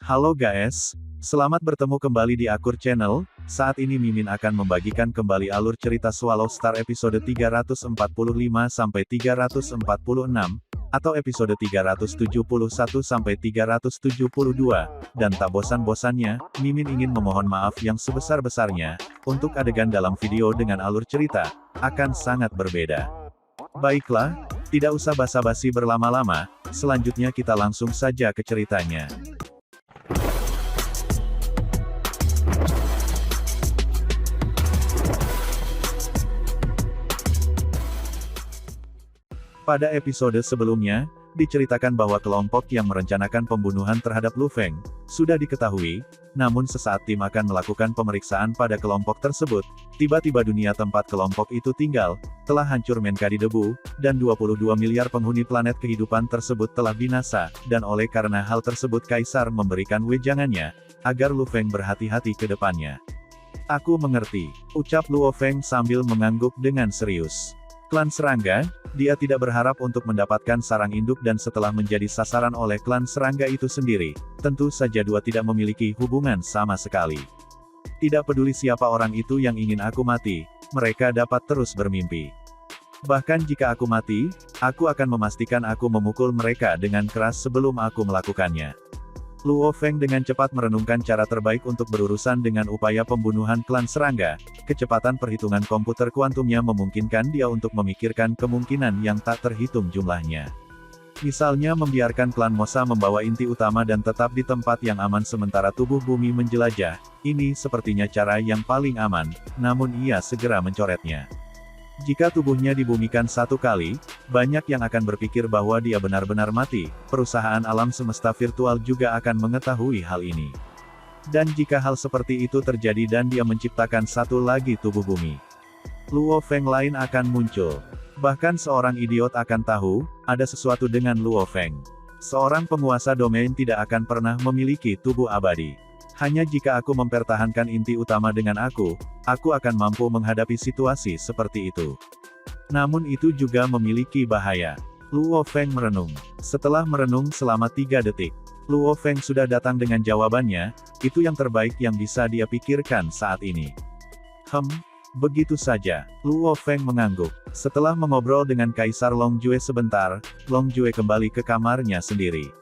Halo guys, selamat bertemu kembali di Akur Channel. Saat ini Mimin akan membagikan kembali alur cerita Swallow Star episode 345 sampai 346 atau episode 371 sampai 372. Dan tak bosan-bosannya, Mimin ingin memohon maaf yang sebesar-besarnya untuk adegan dalam video dengan alur cerita akan sangat berbeda. Baiklah, tidak usah basa-basi berlama-lama, selanjutnya kita langsung saja ke ceritanya. Pada episode sebelumnya, diceritakan bahwa kelompok yang merencanakan pembunuhan terhadap Lu Feng sudah diketahui, namun sesaat tim akan melakukan pemeriksaan pada kelompok tersebut, tiba-tiba dunia tempat kelompok itu tinggal telah hancur menjadi debu, dan 22 miliar penghuni planet kehidupan tersebut telah binasa, dan oleh karena hal tersebut Kaisar memberikan wejangannya agar Lu Feng berhati-hati ke depannya. "Aku mengerti," ucap Luo Feng sambil mengangguk dengan serius. Klan serangga, dia tidak berharap untuk mendapatkan sarang induk dan setelah menjadi sasaran oleh klan serangga itu sendiri, tentu saja dua tidak memiliki hubungan sama sekali. Tidak peduli siapa orang itu yang ingin aku mati, mereka dapat terus bermimpi. Bahkan jika aku mati, aku akan memastikan aku memukul mereka dengan keras sebelum aku melakukannya. Luo Feng dengan cepat merenungkan cara terbaik untuk berurusan dengan upaya pembunuhan klan serangga. Kecepatan perhitungan komputer kuantumnya memungkinkan dia untuk memikirkan kemungkinan yang tak terhitung jumlahnya. Misalnya membiarkan klan Mosa membawa inti utama dan tetap di tempat yang aman sementara tubuh bumi menjelajah. Ini sepertinya cara yang paling aman, namun ia segera mencoretnya. Jika tubuhnya dibumikan satu kali, banyak yang akan berpikir bahwa dia benar-benar mati. Perusahaan alam semesta virtual juga akan mengetahui hal ini. Dan jika hal seperti itu terjadi dan dia menciptakan satu lagi tubuh bumi, Luo Feng lain akan muncul. Bahkan seorang idiot akan tahu, ada sesuatu dengan Luo Feng. Seorang penguasa domain tidak akan pernah memiliki tubuh abadi. Hanya jika aku mempertahankan inti utama dengan aku akan mampu menghadapi situasi seperti itu. Namun itu juga memiliki bahaya. Luo Feng merenung. Setelah merenung selama 3 detik, Luo Feng sudah datang dengan jawabannya, itu yang terbaik yang bisa dia pikirkan saat ini. Begitu saja. Luo Feng mengangguk. Setelah mengobrol dengan Kaisar Long Jue sebentar, Long Jue kembali ke kamarnya sendiri.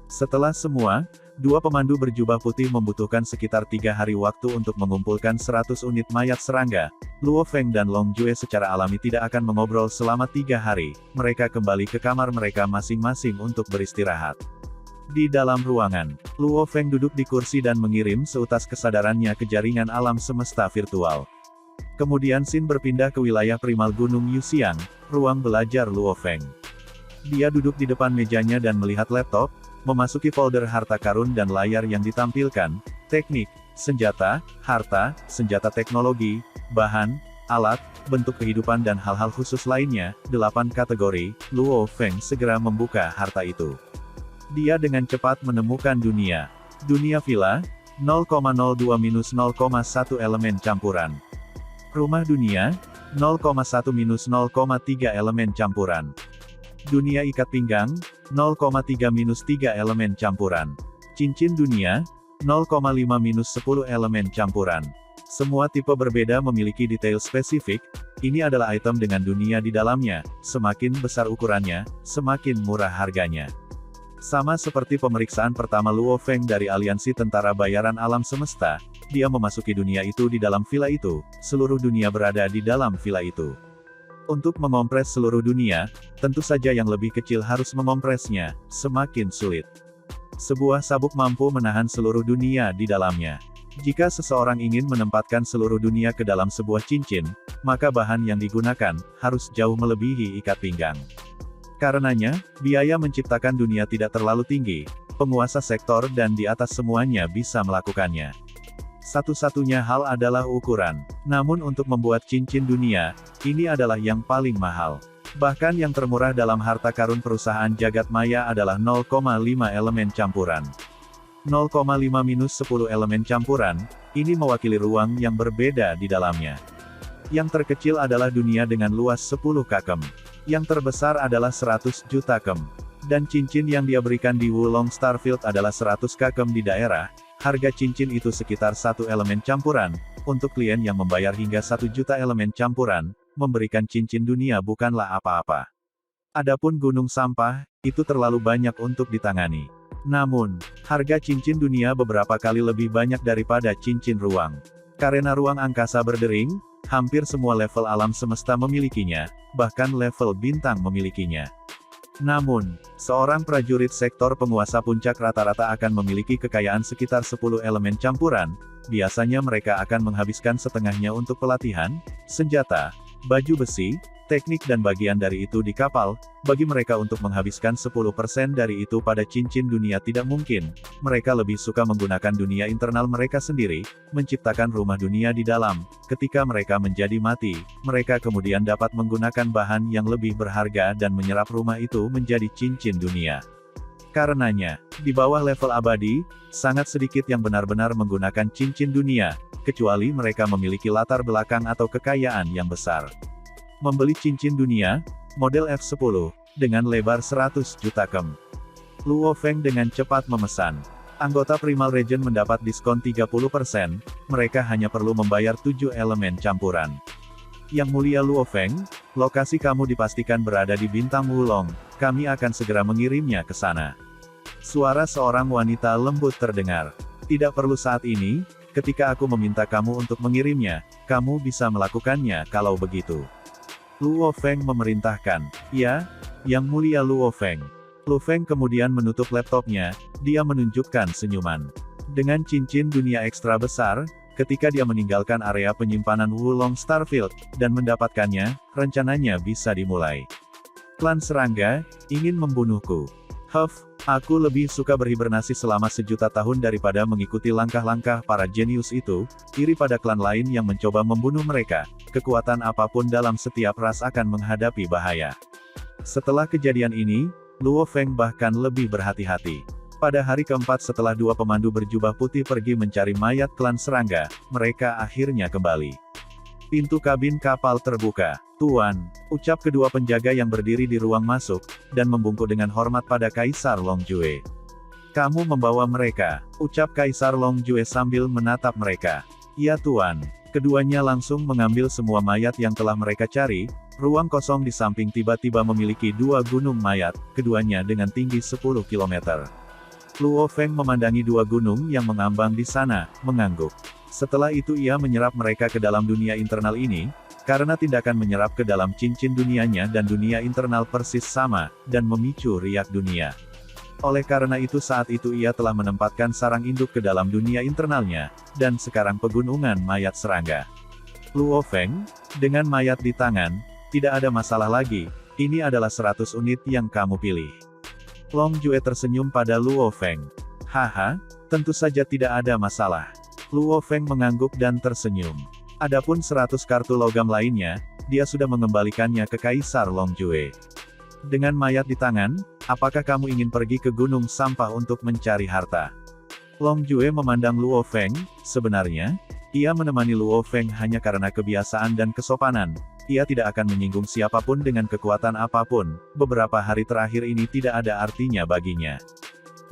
Setelah semua, dua pemandu berjubah putih membutuhkan sekitar 3 hari waktu untuk mengumpulkan 100 unit mayat serangga. Luo Feng dan Long Jue secara alami tidak akan mengobrol selama 3 hari. Mereka kembali ke kamar mereka masing-masing untuk beristirahat. Di dalam ruangan, Luo Feng duduk di kursi dan mengirim seutas kesadarannya ke jaringan alam semesta virtual. Kemudian Xin berpindah ke wilayah primal Gunung Yuxiang, ruang belajar Luo Feng. Dia duduk di depan mejanya dan melihat laptop, memasuki folder harta karun dan layar yang ditampilkan, teknik, senjata, harta, senjata teknologi, bahan, alat, bentuk kehidupan dan hal-hal khusus lainnya, 8 kategori. Luo Feng segera membuka harta itu. Dia dengan cepat menemukan dunia. Dunia villa, 0,02-0,1 elemen campuran. Rumah dunia, 0,1-0,3 elemen campuran. Dunia ikat pinggang, 0,3-3 elemen campuran. Cincin dunia, 0,5-10 elemen campuran. Semua tipe berbeda memiliki detail spesifik. Ini adalah item dengan dunia di dalamnya. Semakin besar ukurannya, semakin murah harganya. Sama seperti pemeriksaan pertama Luo Feng dari aliansi tentara bayaran alam semesta, dia memasuki dunia itu di dalam villa itu. Seluruh dunia berada di dalam villa itu. Untuk mengompres seluruh dunia, tentu saja yang lebih kecil harus mengompresnya, semakin sulit. Sebuah sabuk mampu menahan seluruh dunia di dalamnya. Jika seseorang ingin menempatkan seluruh dunia ke dalam sebuah cincin, maka bahan yang digunakan harus jauh melebihi ikat pinggang. Karenanya, biaya menciptakan dunia tidak terlalu tinggi, penguasa sektor dan di atas semuanya bisa melakukannya. Satu-satunya hal adalah ukuran. Namun untuk membuat cincin dunia, ini adalah yang paling mahal. Bahkan yang termurah dalam harta karun perusahaan jagat maya adalah 0,5 elemen campuran. 0,5-10 elemen campuran, ini mewakili ruang yang berbeda di dalamnya. Yang terkecil adalah dunia dengan luas 10 kakem. Yang terbesar adalah 100 juta kem. Dan cincin yang dia berikan di Wulong Starfield adalah 100 kakem di daerah, harga cincin itu sekitar 1 elemen campuran, untuk klien yang membayar hingga 1 juta elemen campuran, memberikan cincin dunia bukanlah apa-apa. Adapun gunung sampah, itu terlalu banyak untuk ditangani. Namun, harga cincin dunia beberapa kali lebih banyak daripada cincin ruang. Karena ruang angkasa berdering, hampir semua level alam semesta memilikinya, bahkan level bintang memilikinya. Namun, seorang prajurit sektor penguasa puncak rata-rata akan memiliki kekayaan sekitar 10 elemen campuran, biasanya mereka akan menghabiskan setengahnya untuk pelatihan, senjata, baju besi, teknik dan bagian dari itu di kapal. Bagi mereka untuk menghabiskan 10% dari itu pada cincin dunia tidak mungkin, mereka lebih suka menggunakan dunia internal mereka sendiri, menciptakan rumah dunia di dalam. Ketika mereka menjadi mati, mereka kemudian dapat menggunakan bahan yang lebih berharga dan menyerap rumah itu menjadi cincin dunia. Karenanya, di bawah level abadi, sangat sedikit yang benar-benar menggunakan cincin dunia, kecuali mereka memiliki latar belakang atau kekayaan yang besar. Membeli cincin dunia, model F10, dengan lebar 100 juta kem. Luo Feng dengan cepat memesan. Anggota Primal Region mendapat diskon 30%, mereka hanya perlu membayar 7 elemen campuran. Yang Mulia Luo Feng, lokasi kamu dipastikan berada di Bintang Wulong, kami akan segera mengirimnya ke sana. Suara seorang wanita lembut terdengar. Tidak perlu saat ini, ketika aku meminta kamu untuk mengirimnya, kamu bisa melakukannya kalau begitu. Luo Feng memerintahkan. Ya, Yang Mulia Luo Feng. Luo Feng kemudian menutup laptopnya, dia menunjukkan senyuman. Dengan cincin dunia ekstra besar, ketika dia meninggalkan area penyimpanan Wulong Starfield, dan mendapatkannya, rencananya bisa dimulai. Klan serangga, ingin membunuhku. Aku lebih suka berhibernasi selama 1.000.000 tahun daripada mengikuti langkah-langkah para jenius itu, iri pada klan lain yang mencoba membunuh mereka. Kekuatan apapun dalam setiap ras akan menghadapi bahaya. Setelah kejadian ini, Luo Feng bahkan lebih berhati-hati. Pada hari keempat setelah dua pemandu berjubah putih pergi mencari mayat klan serangga, mereka akhirnya kembali. Pintu kabin kapal terbuka. Tuan, ucap kedua penjaga yang berdiri di ruang masuk, dan membungkuk dengan hormat pada Kaisar Longjue. Kamu membawa mereka, ucap Kaisar Longjue sambil menatap mereka. Ya Tuan. Keduanya langsung mengambil semua mayat yang telah mereka cari. Ruang kosong di samping tiba-tiba memiliki 2 gunung mayat, keduanya dengan tinggi 10 km. Luo Feng memandangi 2 gunung yang mengambang di sana, mengangguk. Setelah itu ia menyerap mereka ke dalam dunia internal ini, karena tindakan menyerap ke dalam cincin dunianya dan dunia internal persis sama, dan memicu riak dunia. Oleh karena itu saat itu ia telah menempatkan sarang induk ke dalam dunia internalnya, dan sekarang pegunungan mayat serangga. Luo Feng, dengan mayat di tangan, tidak ada masalah lagi, ini adalah 100 unit yang kamu pilih. Longjue tersenyum pada Luo Feng. Haha, tentu saja tidak ada masalah. Luo Feng mengangguk dan tersenyum. Adapun 100 kartu logam lainnya, dia sudah mengembalikannya ke Kaisar Longjue. Dengan mayat di tangan, apakah kamu ingin pergi ke gunung sampah untuk mencari harta? Longjue memandang Luo Feng, sebenarnya, ia menemani Luo Feng hanya karena kebiasaan dan kesopanan, ia tidak akan menyinggung siapapun dengan kekuatan apapun, beberapa hari terakhir ini tidak ada artinya baginya.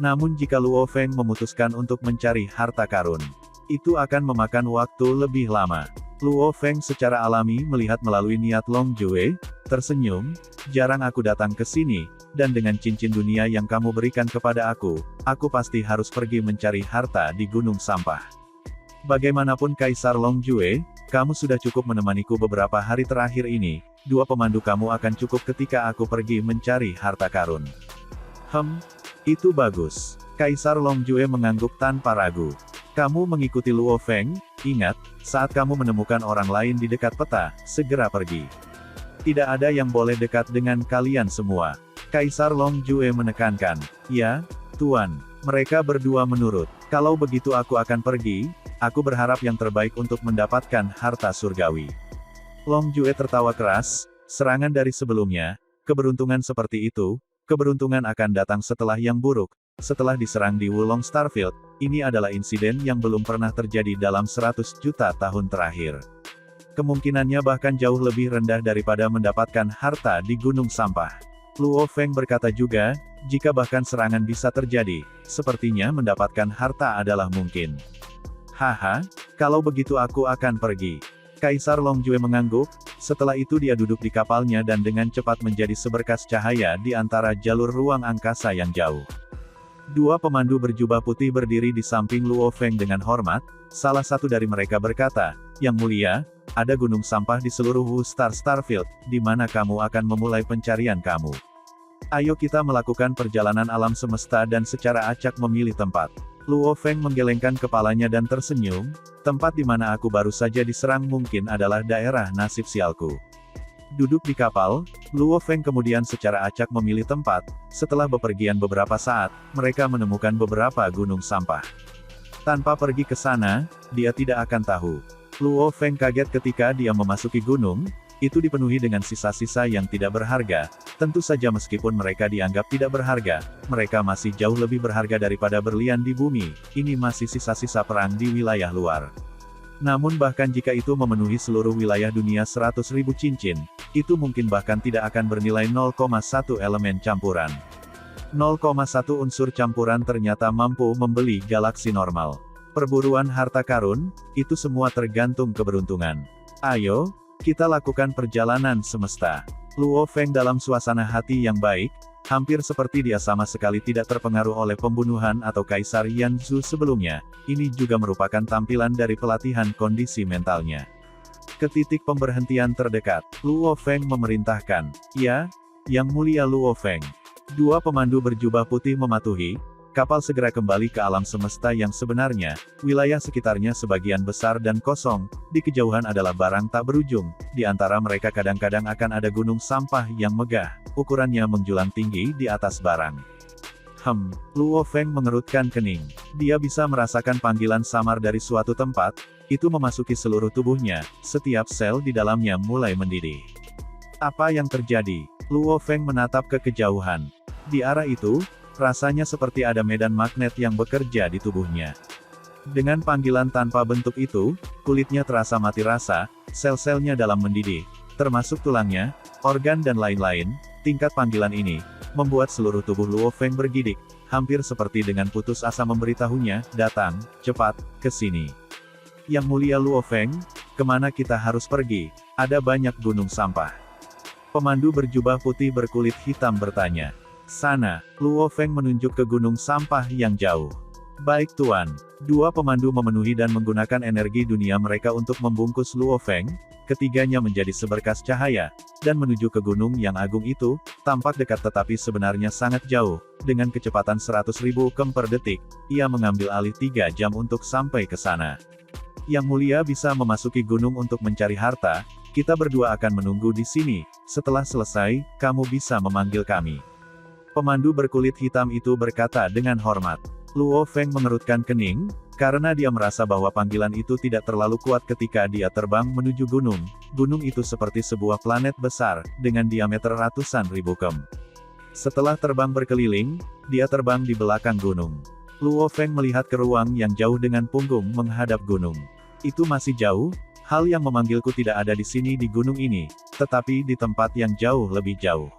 Namun jika Luo Feng memutuskan untuk mencari harta karun, itu akan memakan waktu lebih lama. Luo Feng secara alami melihat melalui niat Longjue, tersenyum, jarang aku datang ke sini, dan dengan cincin dunia yang kamu berikan kepada aku pasti harus pergi mencari harta di gunung sampah. Bagaimanapun Kaisar Longjue, kamu sudah cukup menemaniku beberapa hari terakhir ini, 2 pemandu kamu akan cukup ketika aku pergi mencari harta karun. Itu bagus. Kaisar Longjue mengangguk tanpa ragu. Kamu mengikuti Luo Feng, ingat, saat kamu menemukan orang lain di dekat peta, segera pergi. Tidak ada yang boleh dekat dengan kalian semua. Kaisar Longjue menekankan. Ya, Tuan. Mereka berdua menurut. Kalau begitu aku akan pergi, aku berharap yang terbaik untuk mendapatkan harta surgawi. Longjue tertawa keras, serangan dari sebelumnya, keberuntungan seperti itu, keberuntungan akan datang setelah yang buruk. Setelah diserang di Wulong Starfield, ini adalah insiden yang belum pernah terjadi dalam 100 juta tahun terakhir. Kemungkinannya bahkan jauh lebih rendah daripada mendapatkan harta di gunung sampah. Luo Feng berkata juga, Jika bahkan serangan bisa terjadi, sepertinya mendapatkan harta adalah mungkin. Haha, kalau begitu aku akan pergi. Kaisar Longjue mengangguk, setelah itu dia duduk di kapalnya dan dengan cepat menjadi seberkas cahaya di antara jalur ruang angkasa yang jauh. Dua pemandu berjubah putih berdiri di samping Luo Feng dengan hormat, salah satu dari mereka berkata, "Yang mulia, ada gunung sampah di seluruh Wu Star Starfield, di mana kamu akan memulai pencarian kamu. Ayo kita melakukan perjalanan alam semesta dan secara acak memilih tempat." Luo Feng menggelengkan kepalanya dan tersenyum, tempat di mana aku baru saja diserang mungkin adalah daerah nasib sialku. Duduk di kapal, Luo Feng kemudian secara acak memilih tempat, setelah bepergian beberapa saat, mereka menemukan beberapa gunung sampah. Tanpa pergi ke sana, dia tidak akan tahu. Luo Feng kaget ketika dia memasuki gunung, itu dipenuhi dengan sisa-sisa yang tidak berharga. Tentu saja meskipun mereka dianggap tidak berharga, mereka masih jauh lebih berharga daripada berlian di bumi, ini masih sisa-sisa perang di wilayah luar. Namun bahkan jika itu memenuhi seluruh wilayah dunia 100.000 cincin, itu mungkin bahkan tidak akan bernilai 0,1 elemen campuran. 0,1 unsur campuran ternyata mampu membeli galaksi normal. Perburuan harta karun, itu semua tergantung keberuntungan. Ayo, kita lakukan perjalanan semesta. Luo Feng dalam suasana hati yang baik, hampir seperti dia sama sekali tidak terpengaruh oleh pembunuhan atau Kaisar Yanzhu sebelumnya, ini juga merupakan tampilan dari pelatihan kondisi mentalnya. Ke titik pemberhentian terdekat, Luo Feng memerintahkan, "Ya, Yang Mulia Luo Feng." Dua pemandu berjubah putih mematuhi, kapal segera kembali ke alam semesta yang sebenarnya, wilayah sekitarnya sebagian besar dan kosong, di kejauhan adalah barang tak berujung, di antara mereka kadang-kadang akan ada gunung sampah yang megah, ukurannya menjulang tinggi di atas barang. Luo Feng mengerutkan kening. Dia bisa merasakan panggilan samar dari suatu tempat, itu memasuki seluruh tubuhnya, setiap sel di dalamnya mulai mendidih. Apa yang terjadi? Luo Feng menatap ke kejauhan. Di arah itu, rasanya seperti ada medan magnet yang bekerja di tubuhnya. Dengan panggilan tanpa bentuk itu, kulitnya terasa mati rasa, sel-selnya dalam mendidih, termasuk tulangnya, organ dan lain-lain. Tingkat panggilan ini, membuat seluruh tubuh Luo Feng bergidik, hampir seperti dengan putus asa memberitahunya, "Datang, cepat, ke sini." "Yang Mulia Luo Feng, kemana kita harus pergi? Ada banyak gunung sampah." Pemandu berjubah putih berkulit hitam bertanya. "Sana." Luo Feng menunjuk ke gunung sampah yang jauh. "Baik Tuan." Dua pemandu memenuhi dan menggunakan energi dunia mereka untuk membungkus Luo Feng, ketiganya menjadi seberkas cahaya, dan menuju ke gunung yang agung itu, tampak dekat tetapi sebenarnya sangat jauh, dengan kecepatan 100.000 km per detik, ia mengambil alih 3 jam untuk sampai ke sana. "Yang Mulia bisa memasuki gunung untuk mencari harta, kita berdua akan menunggu di sini, setelah selesai, kamu bisa memanggil kami." Pemandu berkulit hitam itu berkata dengan hormat. Luo Feng mengerutkan kening, karena dia merasa bahwa panggilan itu tidak terlalu kuat ketika dia terbang menuju gunung. Gunung itu seperti sebuah planet besar, dengan diameter ratusan ribu km. Setelah terbang berkeliling, dia terbang di belakang gunung. Luo Feng melihat ke ruang yang jauh dengan punggung menghadap gunung. Itu masih jauh, hal yang memanggilku tidak ada di sini di gunung ini, tetapi di tempat yang jauh lebih jauh.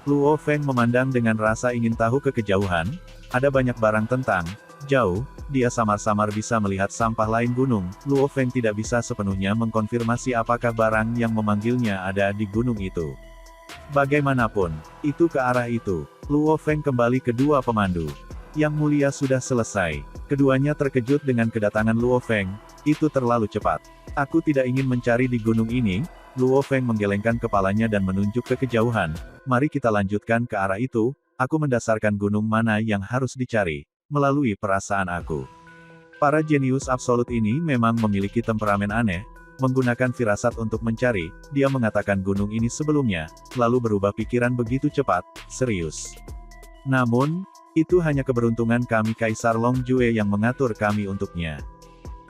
Luo Feng memandang dengan rasa ingin tahu ke kejauhan, ada banyak barang tentang, jauh, dia samar-samar bisa melihat sampah lain gunung, Luo Feng tidak bisa sepenuhnya mengkonfirmasi apakah barang yang memanggilnya ada di gunung itu. Bagaimanapun, itu ke arah itu, Luo Feng kembali ke dua pemandu. "Yang Mulia sudah selesai." Keduanya terkejut dengan kedatangan Luo Feng, itu terlalu cepat. "Aku tidak ingin mencari di gunung ini." Luo Feng menggelengkan kepalanya dan menunjuk ke kejauhan. "Mari kita lanjutkan ke arah itu, aku mendasarkan gunung mana yang harus dicari, melalui perasaan aku." Para jenius absolut ini memang memiliki temperamen aneh, menggunakan firasat untuk mencari, dia mengatakan gunung ini sebelumnya, lalu berubah pikiran begitu cepat, serius. Namun, itu hanya keberuntungan kami Kaisar Longjue yang mengatur kami untuknya.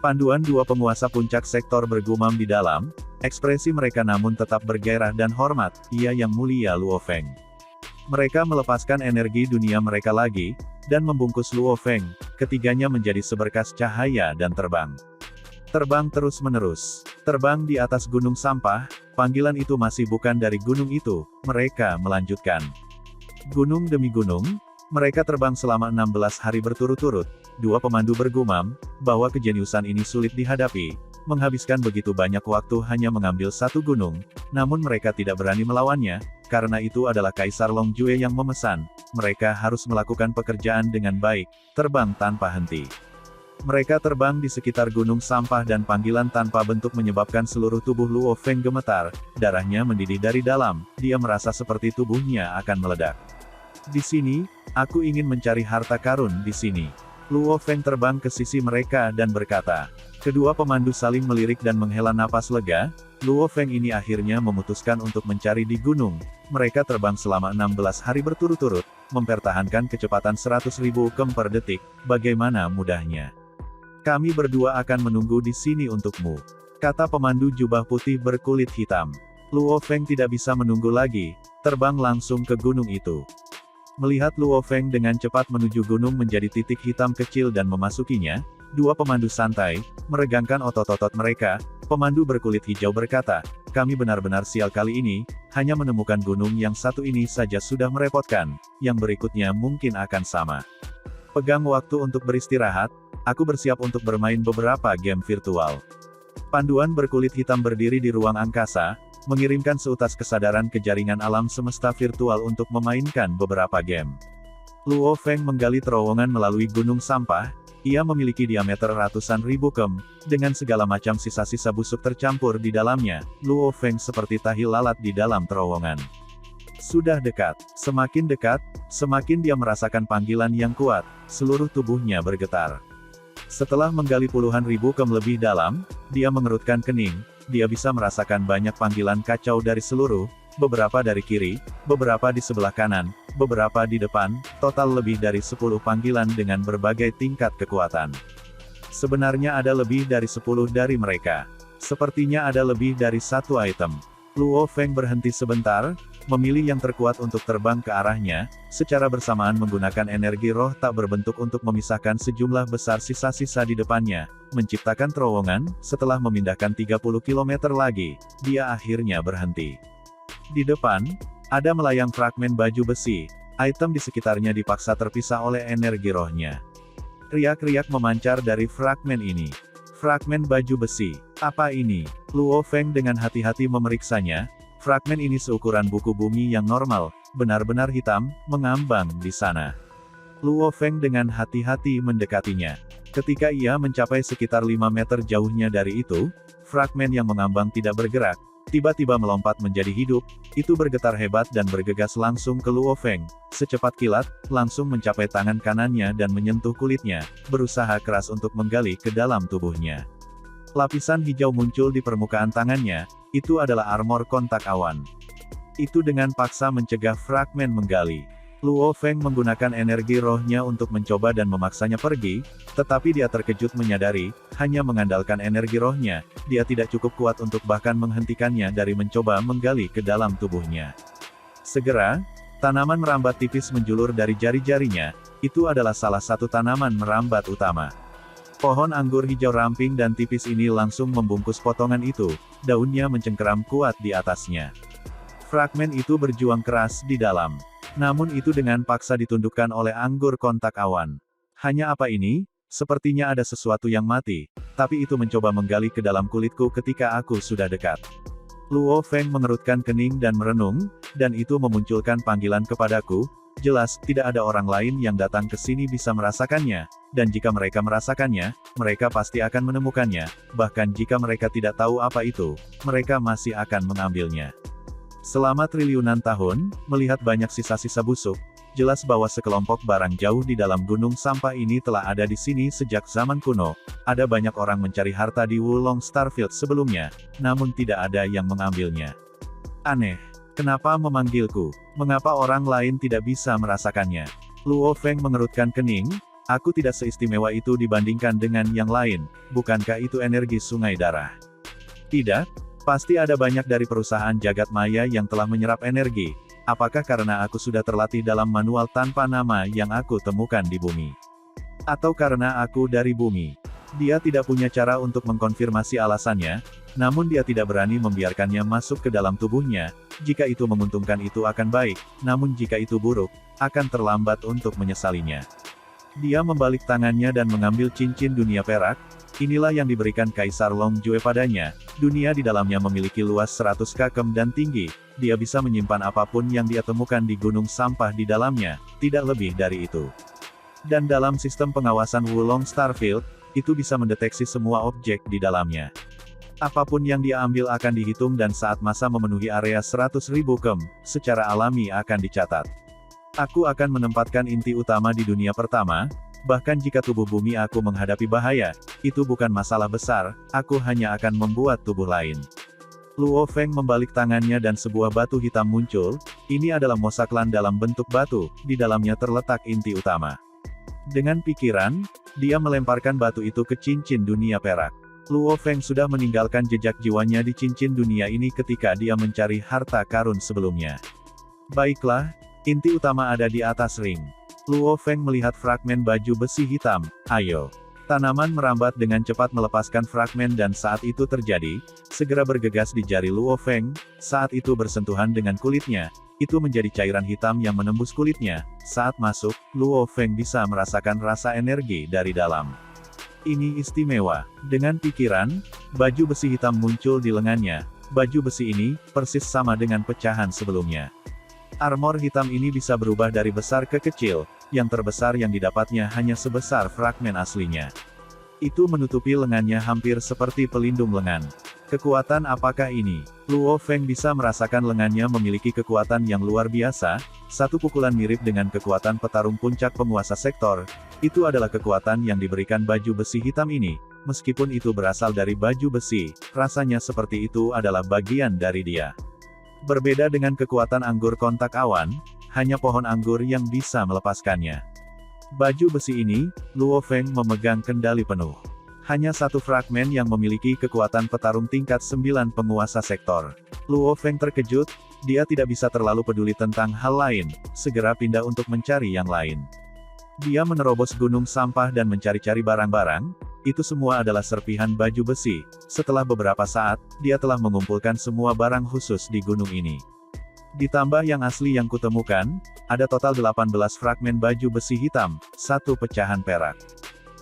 Panduan dua penguasa puncak sektor bergumam di dalam, ekspresi mereka namun tetap bergairah dan hormat, "Ia Yang Mulia Luo Feng." Mereka melepaskan energi dunia mereka lagi, dan membungkus Luo Feng, ketiganya menjadi seberkas cahaya dan terbang. Terbang terus-menerus. Terbang di atas gunung sampah, panggilan itu masih bukan dari gunung itu, mereka melanjutkan. Gunung demi gunung, mereka terbang selama 16 hari berturut-turut. Dua pemandu bergumam, bahwa kejeniusan ini sulit dihadapi, menghabiskan begitu banyak waktu hanya mengambil satu gunung, namun mereka tidak berani melawannya, karena itu adalah Kaisar Longjue yang memesan, mereka harus melakukan pekerjaan dengan baik, terbang tanpa henti. Mereka terbang di sekitar gunung sampah dan panggilan tanpa bentuk menyebabkan seluruh tubuh Luo Feng gemetar, darahnya mendidih dari dalam, dia merasa seperti tubuhnya akan meledak. Di sini, aku ingin mencari harta karun di sini. Luo Feng terbang ke sisi mereka dan berkata. Kedua pemandu saling melirik dan menghela napas lega, Luo Feng ini akhirnya memutuskan untuk mencari di gunung. Mereka terbang selama 16 hari berturut-turut, mempertahankan kecepatan 100.000 km per detik, bagaimana mudahnya. Kami berdua akan menunggu di sini untukmu, kata pemandu jubah putih berkulit hitam. Luo Feng tidak bisa menunggu lagi, terbang langsung ke gunung itu. Melihat Luo Feng dengan cepat menuju gunung menjadi titik hitam kecil dan memasukinya, dua pemandu santai, meregangkan otot-otot mereka, pemandu berkulit hijau berkata, kami benar-benar sial kali ini, hanya menemukan gunung yang satu ini saja sudah merepotkan, yang berikutnya mungkin akan sama. Pegang waktu untuk beristirahat, aku bersiap untuk bermain beberapa game virtual. Panduan berkulit hitam berdiri di ruang angkasa, mengirimkan seutas kesadaran ke jaringan alam semesta virtual untuk memainkan beberapa game. Luo Feng menggali terowongan melalui gunung sampah, ia memiliki diameter ratusan ribu km, dengan segala macam sisa-sisa busuk tercampur di dalamnya, Luo Feng seperti tahi lalat di dalam terowongan. Sudah dekat, semakin dia merasakan panggilan yang kuat, seluruh tubuhnya bergetar. Setelah menggali puluhan ribu km lebih dalam, dia mengerutkan kening, dia bisa merasakan banyak panggilan kacau dari seluruh, beberapa dari kiri, beberapa di sebelah kanan, beberapa di depan, total lebih dari 10 panggilan dengan berbagai tingkat kekuatan. Sebenarnya ada lebih dari 10 dari mereka. Sepertinya ada lebih dari satu item. Luo Feng berhenti sebentar, memilih yang terkuat untuk terbang ke arahnya, secara bersamaan menggunakan energi roh tak berbentuk untuk memisahkan sejumlah besar sisa-sisa di depannya, menciptakan terowongan, setelah memindahkan 30 km lagi, dia akhirnya berhenti. Di depan, ada melayang fragmen baju besi, item di sekitarnya dipaksa terpisah oleh energi rohnya. Riak-riak memancar dari fragmen ini. Fragmen baju besi, apa ini? Luo Feng dengan hati-hati memeriksanya, fragmen ini seukuran buku bumi yang normal, benar-benar hitam, mengambang di sana. Luo Feng dengan hati-hati mendekatinya. Ketika ia mencapai sekitar 5 meter jauhnya dari itu, fragmen yang mengambang tidak bergerak, tiba-tiba melompat menjadi hidup, itu bergetar hebat dan bergegas langsung ke Luo Feng, secepat kilat, langsung mencapai tangan kanannya dan menyentuh kulitnya, berusaha keras untuk menggali ke dalam tubuhnya. Lapisan hijau muncul di permukaan tangannya, itu adalah armor kontak awan. Itu dengan paksa mencegah fragmen menggali. Luo Feng menggunakan energi rohnya untuk mencoba dan memaksanya pergi, tetapi dia terkejut menyadari, hanya mengandalkan energi rohnya, dia tidak cukup kuat untuk bahkan menghentikannya dari mencoba menggali ke dalam tubuhnya. Segera, tanaman merambat tipis menjulur dari jari-jarinya, itu adalah salah satu tanaman merambat utama. Pohon anggur hijau ramping dan tipis ini langsung membungkus potongan itu, daunnya mencengkeram kuat di atasnya. Fragmen itu berjuang keras di dalam. Namun itu dengan paksa ditundukkan oleh anggur kontak awan. Hanya apa ini? Sepertinya ada sesuatu yang mati, tapi itu mencoba menggali ke dalam kulitku ketika aku sudah dekat. Luo Feng mengerutkan kening dan merenung, dan itu memunculkan panggilan kepadaku, jelas, tidak ada orang lain yang datang ke sini bisa merasakannya, dan jika mereka merasakannya, mereka pasti akan menemukannya, bahkan jika mereka tidak tahu apa itu, mereka masih akan mengambilnya. Selama triliunan tahun, melihat banyak sisa-sisa busuk, jelas bahwa sekelompok barang jauh di dalam gunung sampah ini telah ada di sini sejak zaman kuno. Ada banyak orang mencari harta di Wulong Starfield sebelumnya, namun tidak ada yang mengambilnya. Aneh. Kenapa memanggilku? Mengapa orang lain tidak bisa merasakannya? Luo Feng mengerutkan kening, aku tidak seistimewa itu dibandingkan dengan yang lain, bukankah itu energi sungai darah? Tidak? Pasti ada banyak dari perusahaan jagat maya yang telah menyerap energi. Apakah karena aku sudah terlatih dalam manual tanpa nama yang aku temukan di bumi? Atau karena aku dari bumi? Dia tidak punya cara untuk mengkonfirmasi alasannya, namun dia tidak berani membiarkannya masuk ke dalam tubuhnya, Jika itu menguntungkan itu akan baik, namun jika itu buruk, akan terlambat untuk menyesalinya. Dia membalik tangannya dan mengambil cincin dunia perak. Inilah yang diberikan Kaisar Longjue padanya. Dunia di dalamnya memiliki luas 100 km dan tinggi. Dia bisa menyimpan apapun yang dia temukan di gunung sampah di dalamnya, tidak lebih dari itu. Dan dalam sistem pengawasan Wulong Starfield, itu bisa mendeteksi semua objek di dalamnya. Apapun yang dia ambil akan dihitung dan saat masa memenuhi area 100.000 km, secara alami akan dicatat. Aku akan menempatkan inti utama di dunia pertama, bahkan jika tubuh bumi aku menghadapi bahaya, itu bukan masalah besar, aku hanya akan membuat tubuh lain. Luo Feng membalik tangannya dan sebuah batu hitam muncul. Ini adalah mosaklan dalam bentuk batu, di dalamnya terletak inti utama. Dengan pikiran, dia melemparkan batu itu ke cincin dunia perak. Luo Feng sudah meninggalkan jejak jiwanya di cincin dunia ini ketika dia mencari harta karun sebelumnya. Baiklah, inti utama ada di atas ring. Luo Feng melihat fragmen baju besi hitam. Ayo. Tanaman merambat dengan cepat melepaskan fragmen dan saat itu terjadi, segera bergegas di jari Luo Feng. Saat itu bersentuhan dengan kulitnya, itu menjadi cairan hitam yang menembus kulitnya. Saat masuk, Luo Feng bisa merasakan rasa energi dari dalam. Ini istimewa. Dengan pikiran, baju besi hitam muncul di lengannya. Baju besi ini, persis sama dengan pecahan sebelumnya. Armor hitam ini bisa berubah dari besar ke kecil, yang terbesar yang didapatnya hanya sebesar fragmen aslinya. Itu menutupi lengannya hampir seperti pelindung lengan. Kekuatan apakah ini? Luo Feng bisa merasakan lengannya memiliki kekuatan yang luar biasa, satu pukulan mirip dengan kekuatan petarung puncak penguasa sektor. Itu adalah kekuatan yang diberikan baju besi hitam ini. Meskipun itu berasal dari baju besi, rasanya seperti itu adalah bagian dari dia. Berbeda dengan kekuatan anggur kontak awan, hanya pohon anggur yang bisa melepaskannya. Baju besi ini, Luo Feng memegang kendali penuh. Hanya satu fragmen yang memiliki kekuatan petarung tingkat 9 penguasa sektor. Luo Feng terkejut, dia tidak bisa terlalu peduli tentang hal lain, segera pindah untuk mencari yang lain. Dia menerobos gunung sampah dan mencari-cari barang-barang. Itu semua adalah serpihan baju besi. Setelah beberapa saat, dia telah mengumpulkan semua barang khusus di gunung ini. Ditambah yang asli yang kutemukan, ada total 18 fragmen baju besi hitam, satu pecahan perak.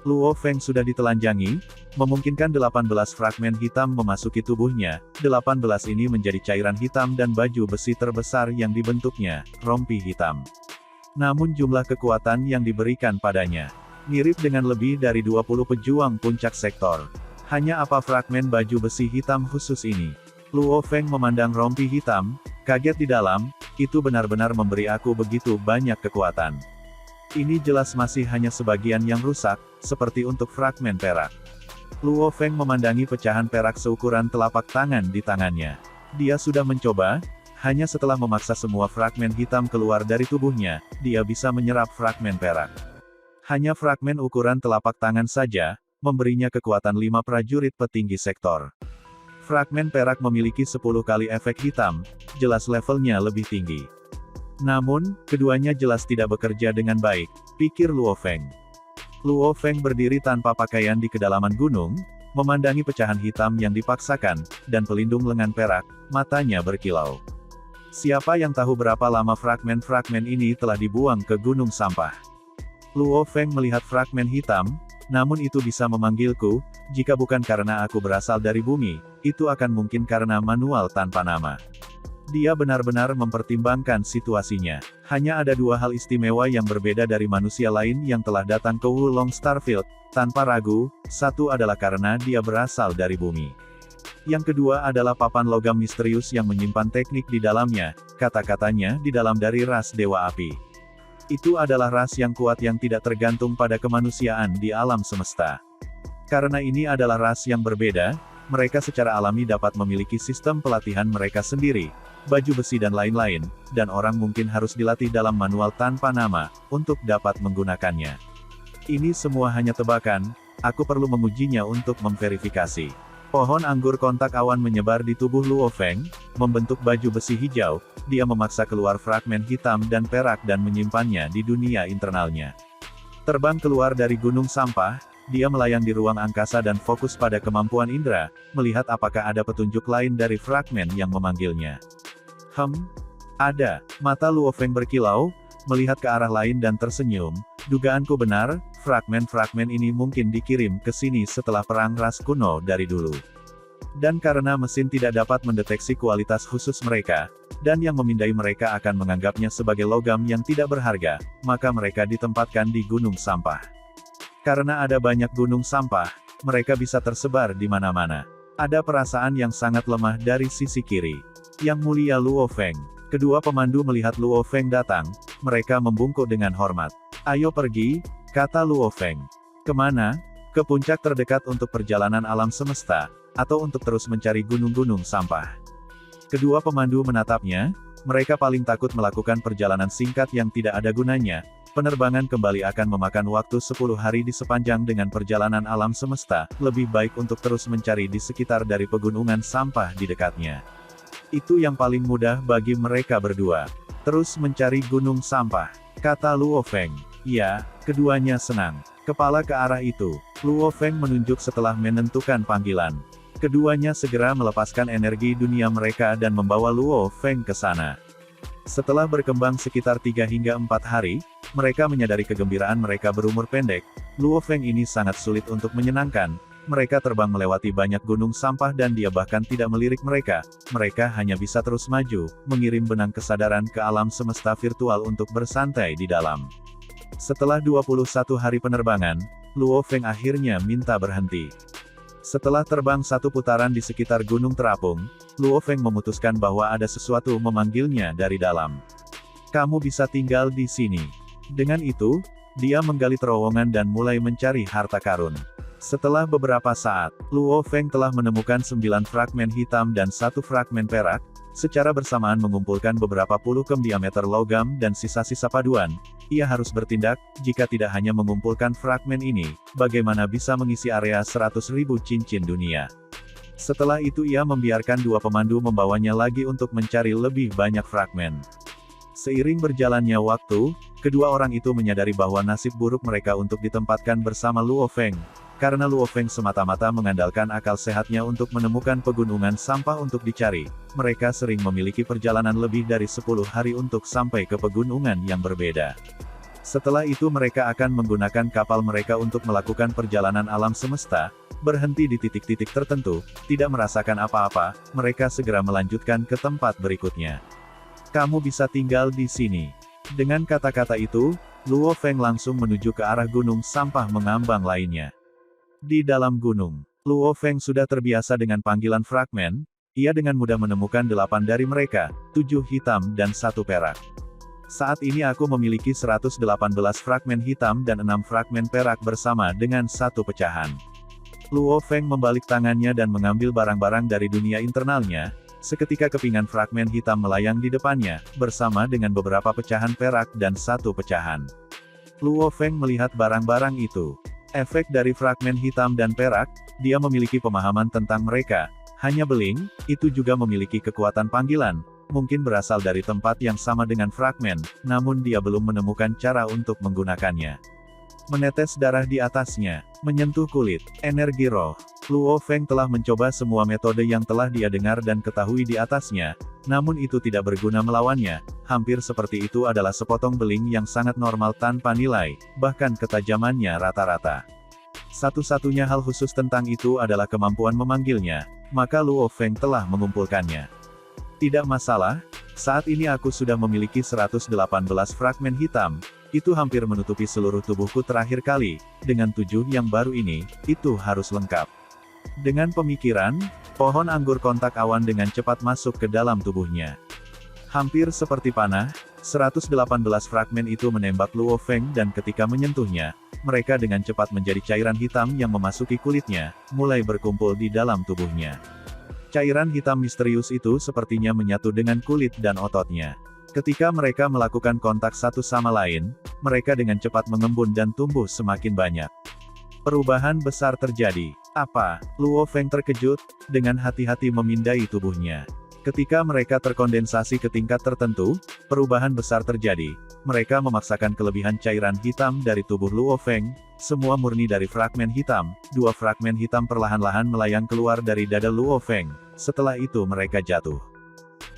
Luo Feng sudah ditelanjangi, memungkinkan 18 fragmen hitam memasuki tubuhnya. 18 ini menjadi cairan hitam dan baju besi terbesar yang dibentuknya, rompi hitam. Namun jumlah kekuatan yang diberikan padanya mirip dengan lebih dari 20 pejuang puncak sektor. Hanya apa fragmen baju besi hitam khusus ini? Luo Feng memandang rompi hitam, kaget di dalam, itu benar-benar memberi aku begitu banyak kekuatan. Ini jelas masih hanya sebagian yang rusak, seperti untuk fragmen perak. Luo Feng memandangi pecahan perak seukuran telapak tangan di tangannya. Dia sudah mencoba, hanya setelah memaksa semua fragmen hitam keluar dari tubuhnya, dia bisa menyerap fragmen perak. Hanya fragmen ukuran telapak tangan saja, memberinya kekuatan 5 prajurit petinggi sektor. Fragmen perak memiliki 10 kali efek hitam, jelas levelnya lebih tinggi. Namun, keduanya jelas tidak bekerja dengan baik, pikir Luo Feng. Luo Feng berdiri tanpa pakaian di kedalaman gunung, memandangi pecahan hitam yang dipaksakan, dan pelindung lengan perak, matanya berkilau. Siapa yang tahu berapa lama fragmen-fragmen ini telah dibuang ke gunung sampah? Luo Feng melihat fragmen hitam, namun itu bisa memanggilku, jika bukan karena aku berasal dari bumi, itu akan mungkin karena manual tanpa nama. Dia benar-benar mempertimbangkan situasinya. Hanya ada dua hal istimewa yang berbeda dari manusia lain yang telah datang ke Wulong Starfield, tanpa ragu, satu adalah karena dia berasal dari bumi. Yang kedua adalah papan logam misterius yang menyimpan teknik di dalamnya, kata-katanya di dalam dari ras Dewa Api. Itu adalah ras yang kuat yang tidak tergantung pada kemanusiaan di alam semesta. Karena ini adalah ras yang berbeda, mereka secara alami dapat memiliki sistem pelatihan mereka sendiri, baju besi dan lain-lain, dan orang mungkin harus dilatih dalam manual tanpa nama, untuk dapat menggunakannya. Ini semua hanya tebakan, aku perlu mengujinya untuk memverifikasi. Pohon anggur kontak awan menyebar di tubuh Luo Feng, membentuk baju besi hijau, dia memaksa keluar fragmen hitam dan perak dan menyimpannya di dunia internalnya. Terbang keluar dari gunung sampah, dia melayang di ruang angkasa dan fokus pada kemampuan indera, melihat apakah ada petunjuk lain dari fragmen yang memanggilnya. Ada. Mata Luo Feng berkilau, melihat ke arah lain dan tersenyum. Dugaanku benar, fragmen-fragmen ini mungkin dikirim ke sini setelah perang ras kuno dari dulu. Dan karena mesin tidak dapat mendeteksi kualitas khusus mereka, dan yang memindai mereka akan menganggapnya sebagai logam yang tidak berharga, maka mereka ditempatkan di gunung sampah. Karena ada banyak gunung sampah, mereka bisa tersebar di mana-mana. Ada perasaan yang sangat lemah dari sisi kiri. Yang Mulia Luo Feng. Kedua pemandu melihat Luo Feng datang, mereka membungkuk dengan hormat. Ayo pergi, kata Luo Feng. Kemana? Ke puncak terdekat untuk perjalanan alam semesta, atau untuk terus mencari gunung-gunung sampah. Kedua pemandu menatapnya, mereka paling takut melakukan perjalanan singkat yang tidak ada gunanya. Penerbangan kembali akan memakan waktu 10 hari di sepanjang dengan perjalanan alam semesta, lebih baik untuk terus mencari di sekitar dari pegunungan sampah di dekatnya. Itu yang paling mudah bagi mereka berdua. Terus mencari gunung sampah, kata Luo Feng. Ya, keduanya senang. Kepala ke arah itu, Luo Feng menunjuk setelah menentukan panggilan. Keduanya segera melepaskan energi dunia mereka dan membawa Luo Feng ke sana. Setelah berkembang sekitar 3 hingga 4 hari, mereka menyadari kegembiraan mereka berumur pendek. Luo Feng ini sangat sulit untuk menyenangkan. Mereka terbang melewati banyak gunung sampah dan dia bahkan tidak melirik mereka. Mereka hanya bisa terus maju, mengirim benang kesadaran ke alam semesta virtual untuk bersantai di dalam. Setelah 21 hari penerbangan, Luo Feng akhirnya minta berhenti. Setelah terbang satu putaran di sekitar gunung terapung, Luo Feng memutuskan bahwa ada sesuatu memanggilnya dari dalam. Kamu bisa tinggal di sini. Dengan itu, dia menggali terowongan dan mulai mencari harta karun. Setelah beberapa saat, Luo Feng telah menemukan 9 fragmen hitam dan 1 fragmen perak, secara bersamaan mengumpulkan beberapa puluh kem diameter logam dan sisa-sisa paduan. Ia harus bertindak, jika tidak hanya mengumpulkan fragmen ini, bagaimana bisa mengisi area 100.000 cincin dunia. Setelah itu ia membiarkan dua pemandu membawanya lagi untuk mencari lebih banyak fragmen. Seiring berjalannya waktu, kedua orang itu menyadari bahwa nasib buruk mereka untuk ditempatkan bersama Luo Feng. Karena Luo Feng semata-mata mengandalkan akal sehatnya untuk menemukan pegunungan sampah untuk dicari, mereka sering memiliki perjalanan lebih dari 10 hari untuk sampai ke pegunungan yang berbeda. Setelah itu mereka akan menggunakan kapal mereka untuk melakukan perjalanan alam semesta, berhenti di titik-titik tertentu, tidak merasakan apa-apa, mereka segera melanjutkan ke tempat berikutnya. Kamu bisa tinggal di sini. Dengan kata-kata itu, Luo Feng langsung menuju ke arah gunung sampah mengambang lainnya. Di dalam gunung, Luo Feng sudah terbiasa dengan panggilan fragmen, ia dengan mudah menemukan 8 dari mereka, 7 hitam dan 1 perak. Saat ini aku memiliki 118 fragmen hitam dan 6 fragmen perak bersama dengan 1 pecahan. Luo Feng membalik tangannya dan mengambil barang-barang dari dunia internalnya, seketika kepingan fragmen hitam melayang di depannya, bersama dengan beberapa pecahan perak dan 1 pecahan. Luo Feng melihat barang-barang itu. Efek dari fragmen hitam dan perak, dia memiliki pemahaman tentang mereka. Hanya beling, itu juga memiliki kekuatan panggilan, mungkin berasal dari tempat yang sama dengan fragmen, namun dia belum menemukan cara untuk menggunakannya. Menetes darah di atasnya, menyentuh kulit, energi roh. Luo Feng telah mencoba semua metode yang telah dia dengar dan ketahui di atasnya, namun itu tidak berguna melawannya. Hampir seperti itu adalah sepotong beling yang sangat normal tanpa nilai, bahkan ketajamannya rata-rata. Satu-satunya hal khusus tentang itu adalah kemampuan memanggilnya, maka Luo Feng telah mengumpulkannya. Tidak masalah, saat ini aku sudah memiliki 118 fragmen hitam, itu hampir menutupi seluruh tubuhku terakhir kali, dengan 7 yang baru ini, itu harus lengkap. Dengan pemikiran, pohon anggur kontak awan dengan cepat masuk ke dalam tubuhnya. Hampir seperti panah, 118 fragmen itu menembak Luo Feng dan ketika menyentuhnya, mereka dengan cepat menjadi cairan hitam yang memasuki kulitnya, mulai berkumpul di dalam tubuhnya. Cairan hitam misterius itu sepertinya menyatu dengan kulit dan ototnya. Ketika mereka melakukan kontak satu sama lain, mereka dengan cepat mengembun dan tumbuh semakin banyak. Perubahan besar terjadi. Apa? Luo Feng terkejut, dengan hati-hati memindai tubuhnya. Ketika mereka terkondensasi ke tingkat tertentu, perubahan besar terjadi. Mereka memaksakan kelebihan cairan hitam dari tubuh Luo Feng, semua murni dari fragmen hitam. 2 fragmen hitam perlahan-lahan melayang keluar dari dada Luo Feng. Setelah itu mereka jatuh.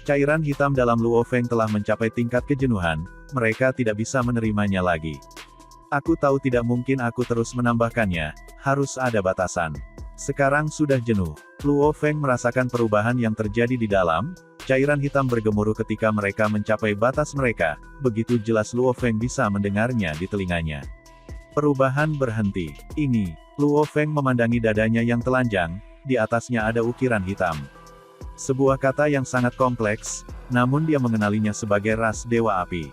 Cairan hitam dalam Luo Feng telah mencapai tingkat kejenuhan, mereka tidak bisa menerimanya lagi. Aku tahu tidak mungkin aku terus menambahkannya, harus ada batasan. Sekarang sudah jenuh. Luo Feng merasakan perubahan yang terjadi di dalam, cairan hitam bergemuruh ketika mereka mencapai batas mereka, begitu jelas Luo Feng bisa mendengarnya di telinganya. Perubahan berhenti. Ini, Luo Feng memandangi dadanya yang telanjang, di atasnya ada ukiran hitam. Sebuah kata yang sangat kompleks, namun dia mengenalinya sebagai ras Dewa Api.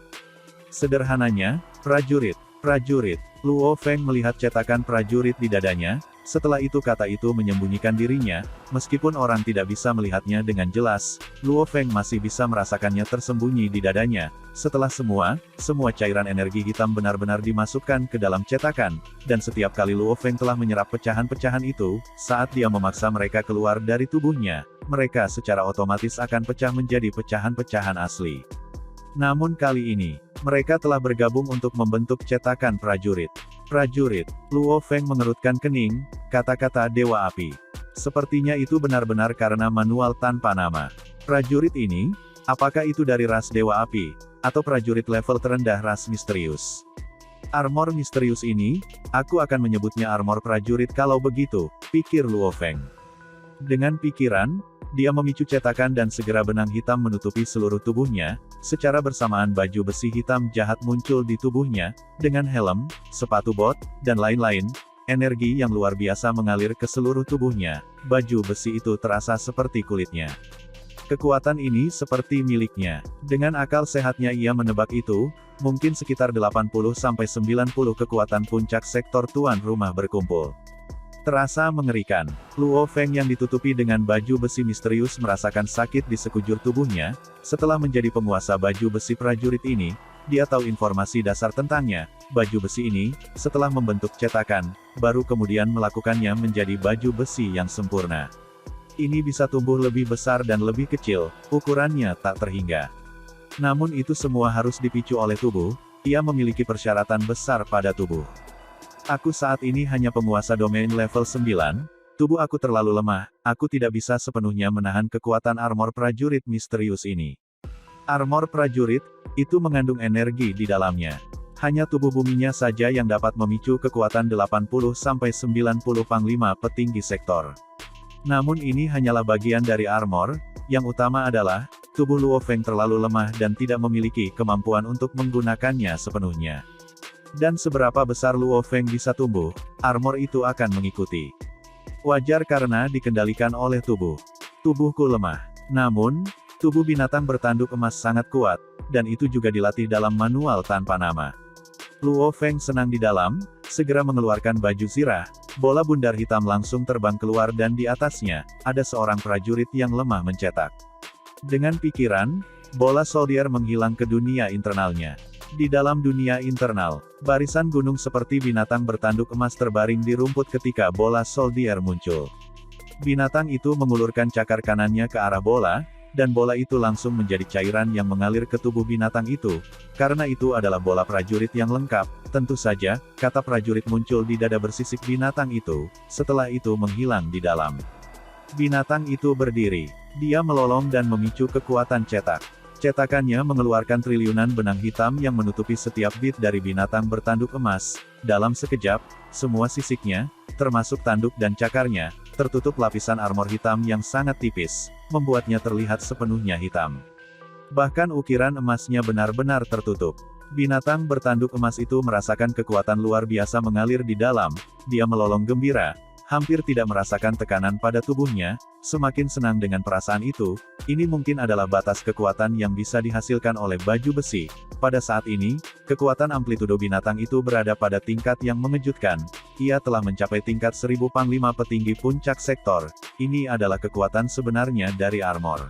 Sederhananya, prajurit. Prajurit. Luo Feng melihat cetakan prajurit di dadanya, setelah itu kata itu menyembunyikan dirinya, meskipun orang tidak bisa melihatnya dengan jelas, Luo Feng masih bisa merasakannya tersembunyi di dadanya. Setelah semua cairan energi hitam benar-benar dimasukkan ke dalam cetakan, dan setiap kali Luo Feng telah menyerap pecahan-pecahan itu, saat dia memaksa mereka keluar dari tubuhnya, mereka secara otomatis akan pecah menjadi pecahan-pecahan asli. Namun kali ini, mereka telah bergabung untuk membentuk cetakan prajurit. Prajurit. Luo Feng mengerutkan kening, kata-kata Dewa Api. Sepertinya itu benar-benar karena manual tanpa nama. Prajurit ini, apakah itu dari ras Dewa Api, atau prajurit level terendah ras misterius? Armor misterius ini, aku akan menyebutnya armor prajurit kalau begitu, pikir Luo Feng. Dengan pikiran, dia memicu cetakan dan segera benang hitam menutupi seluruh tubuhnya, secara bersamaan baju besi hitam jahat muncul di tubuhnya, dengan helm, sepatu bot, dan lain-lain, energi yang luar biasa mengalir ke seluruh tubuhnya, baju besi itu terasa seperti kulitnya. Kekuatan ini seperti miliknya. Dengan akal sehatnya ia menebak itu, mungkin sekitar 80-90 kekuatan puncak sektor tuan rumah berkumpul. Terasa mengerikan. Luo Feng yang ditutupi dengan baju besi misterius merasakan sakit di sekujur tubuhnya. Setelah menjadi penguasa baju besi prajurit ini, dia tahu informasi dasar tentangnya. Baju besi ini, setelah membentuk cetakan, baru kemudian melakukannya menjadi baju besi yang sempurna. Ini bisa tumbuh lebih besar dan lebih kecil, ukurannya tak terhingga. Namun itu semua harus dipicu oleh tubuh, ia memiliki persyaratan besar pada tubuh. Aku saat ini hanya penguasa domain level 9, tubuh aku terlalu lemah, aku tidak bisa sepenuhnya menahan kekuatan armor prajurit misterius ini. Armor prajurit, itu mengandung energi di dalamnya. Hanya tubuh buminya saja yang dapat memicu kekuatan 80-90 panglima petinggi sektor. Namun ini hanyalah bagian dari armor, yang utama adalah, tubuh Luo Feng terlalu lemah dan tidak memiliki kemampuan untuk menggunakannya sepenuhnya. Dan seberapa besar Luo Feng bisa tumbuh, armor itu akan mengikuti. Wajar karena dikendalikan oleh tubuh. Tubuhku lemah. Namun, tubuh binatang bertanduk emas sangat kuat, dan itu juga dilatih dalam manual tanpa nama. Luo Feng senang di dalam, segera mengeluarkan baju zirah, bola bundar hitam langsung terbang keluar dan di atasnya, ada seorang prajurit yang lemah mencetak. Dengan pikiran, bola soldier menghilang ke dunia internalnya. Di dalam dunia internal, barisan gunung seperti binatang bertanduk emas terbaring di rumput ketika bola soldier muncul. Binatang itu mengulurkan cakar kanannya ke arah bola, dan bola itu langsung menjadi cairan yang mengalir ke tubuh binatang itu. Karena itu adalah bola prajurit yang lengkap, tentu saja, kata prajurit muncul di dada bersisik binatang itu, setelah itu menghilang di dalam. Binatang itu berdiri, dia melolong dan memicu kekuatan cetak. Cetakannya mengeluarkan triliunan benang hitam yang menutupi setiap bit dari binatang bertanduk emas. Dalam sekejap, semua sisiknya, termasuk tanduk dan cakarnya, tertutup lapisan armor hitam yang sangat tipis, membuatnya terlihat sepenuhnya hitam. Bahkan ukiran emasnya benar-benar tertutup. Binatang bertanduk emas itu merasakan kekuatan luar biasa mengalir di dalam, dia melolong gembira, hampir tidak merasakan tekanan pada tubuhnya. Semakin senang dengan perasaan itu, ini mungkin adalah batas kekuatan yang bisa dihasilkan oleh baju besi. Pada saat ini, kekuatan amplitudo binatang itu berada pada tingkat yang mengejutkan. Ia telah mencapai tingkat 1000 panglima petinggi puncak sektor. Ini adalah kekuatan sebenarnya dari armor.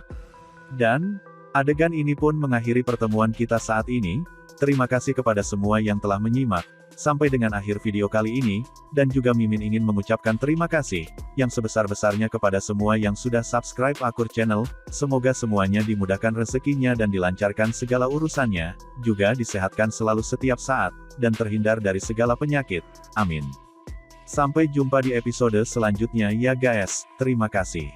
Dan, adegan ini pun mengakhiri pertemuan kita saat ini. Terima kasih kepada semua yang telah menyimak. Sampai dengan akhir video kali ini, dan juga Mimin ingin mengucapkan terima kasih, yang sebesar-besarnya kepada semua yang sudah subscribe Akur Channel, semoga semuanya dimudahkan rezekinya dan dilancarkan segala urusannya, juga disehatkan selalu setiap saat, dan terhindar dari segala penyakit, amin. Sampai jumpa di episode selanjutnya ya guys, terima kasih.